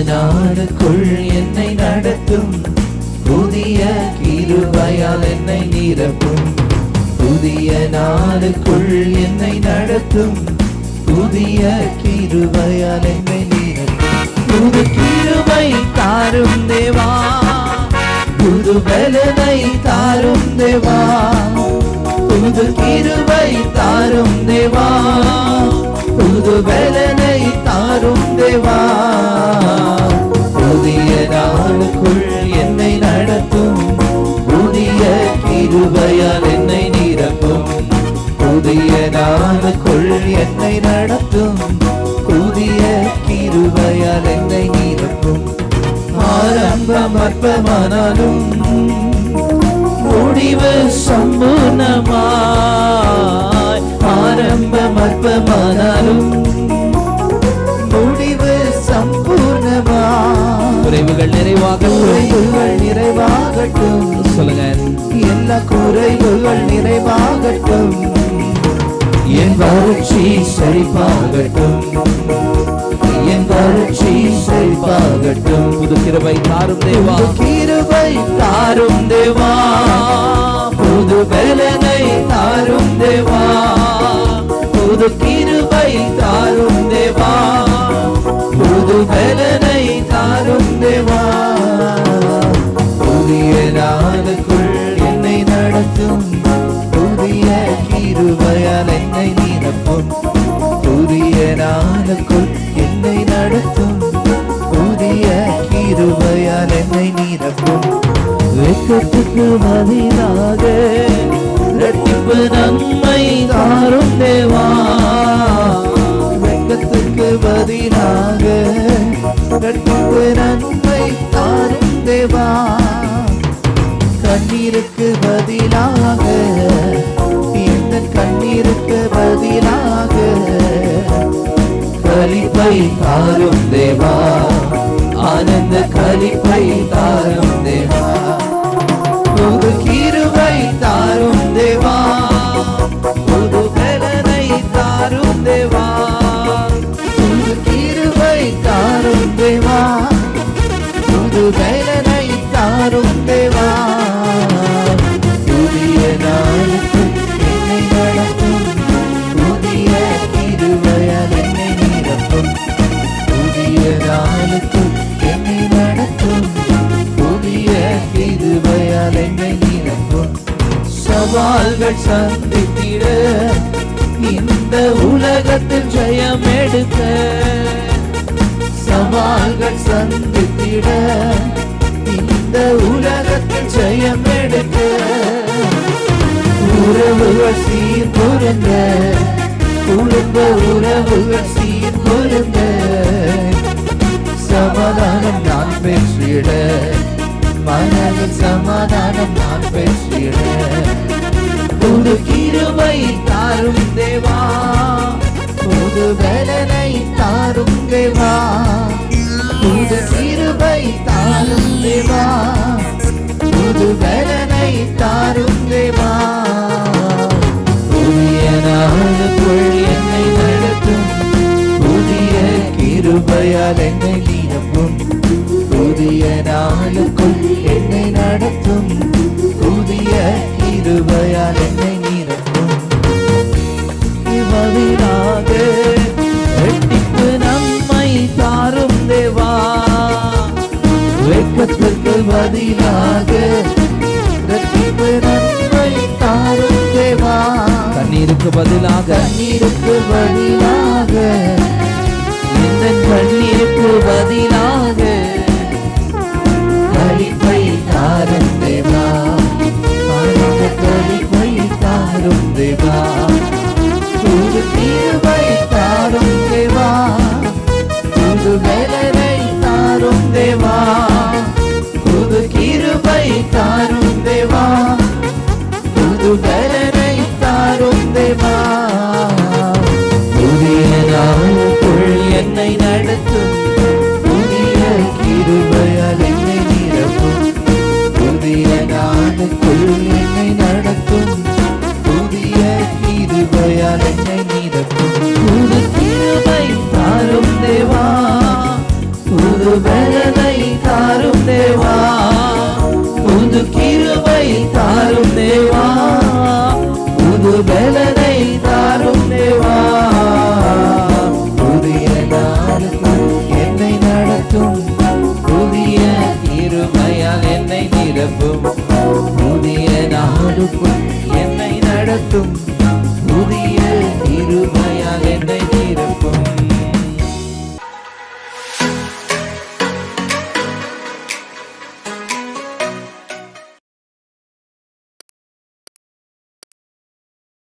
நாளுக்குள் என்னை நடத்தும், புதிய கிருபையால் என்னை நிரப்பும். புதிய நாளுக்குள் என்னை நடத்தும், புதிய கிருபையால் என்னை நிரப்பும். புது கிருபை தாரும் தேவா, புது பலனை தாரும் தேவா. புது கிருபை தாரும் தேவா, புது பலனை தாரும் தேவா. புதிய நாளுக்குள் என்னை நடத்தும், புதிய கிருபையால் என்னை நிரப்பும். புதிய நாளுக்குள் என்னை நடத்தும், புதிய கிருபையால் என்னை நிரப்பும். ஆரம்பம் அற்பமானாலும் முடிவு சம்பூர்ணமாய். ஆரம்பம் அற்பமானாலும் முடிவு சம்பூர்ணமாய். குறைவுகள் நிறைவாகட்டும். சொல்லுங்க, எல்லா குறைவுகள் நிறைவாகட்டும். என் வறட்சி செழிப்பாகட்டும், என் வறட்சி செழிப்பாகட்டும். புது கிருபை தாரும் தேவா, கிருபை தாரும் தேவா. புது பலனை தாரும் தேவா, புது கிருபை தாரும் தேவா. புது பலனை தாரும் தேவா. புதிய நாளுக்குள் என்னை நடத்தும், புதிய கிருபையால் என்னை நிரப்பும். புதிய நாளுக்குள் என்னை நடத்தும், புதிய கிருபையால் என்னை நிரப்பும். வெட்கத்துக்கு பதிலாக இரட்டிப்பு நன்மை தாரும் தேவா. வெட்கத்துக்கு பதிலாக இரட்டிப்பு நன்மை தாரும் தேவா. கண்ணீருக்கு பதிலாக, இந்த கண்ணீருக்கு பதிலாக களிப்பை தாரும் தேவா. ஆனந்த களிப்பை தாரும் தேவா. புது கிருபை தாரும் தேவா, புது பலனை தாரும் தேவா. புது கிருபை தாரும் தேவா, புது பலனை தாரும் தேவா. புதிய நாளுக்குள் என்னை நடத்தும், புதிய கிருபையால் என்னை நிரப்பும். புதிய நாளுக்குள் என்னை நடத்தும், புதிய கிருபையால் என்னை நிரப்பும். சவால்கள் சந்தித்திட, இந்த உலகத்தில் ஜெயம் எடுக்க. சவால்கள் சந்தித்திட, இந்த உலகத்தில் ஜெயம் எடுக்க. உறவுகள் சீர் பொருந்த, குடும்ப உறவுகள் சீர் பொருந்த. சமாதானம் நான் பெற்றிட, மனதில் சமாதானம் நான் பெற்றிட. புது கிருபை தாரும் தேவா, புது பலனை தாரும் தேவா. புது கிருபை தாரும் தேவா, புது பலனை தாரும் தேவா. புதிய நாளுக்குள் என்னை நடத்தும், புதிய கிருபையால் என்னை நிரப்பும். புதிய நாளுக்குள் என்னை நடத்தும், புதிய கிருபையால் என்னை நிரப்பும். பதிலாக இரட்டிப்பு நன்மை தாரும் தேவா. வெட்கத்திற்கு பதிலாக இரட்டிப்பு நன்மை தாரும் தேவா. கண்ணீருக்கு பதிலாக, கண்ணீருக்கு பதிலாக, இந்த கண்ணீருக்கு பதிலாக களிப்பை தாரும் தேவா. களிப்பை தாரும் தேவா. புது கிருபை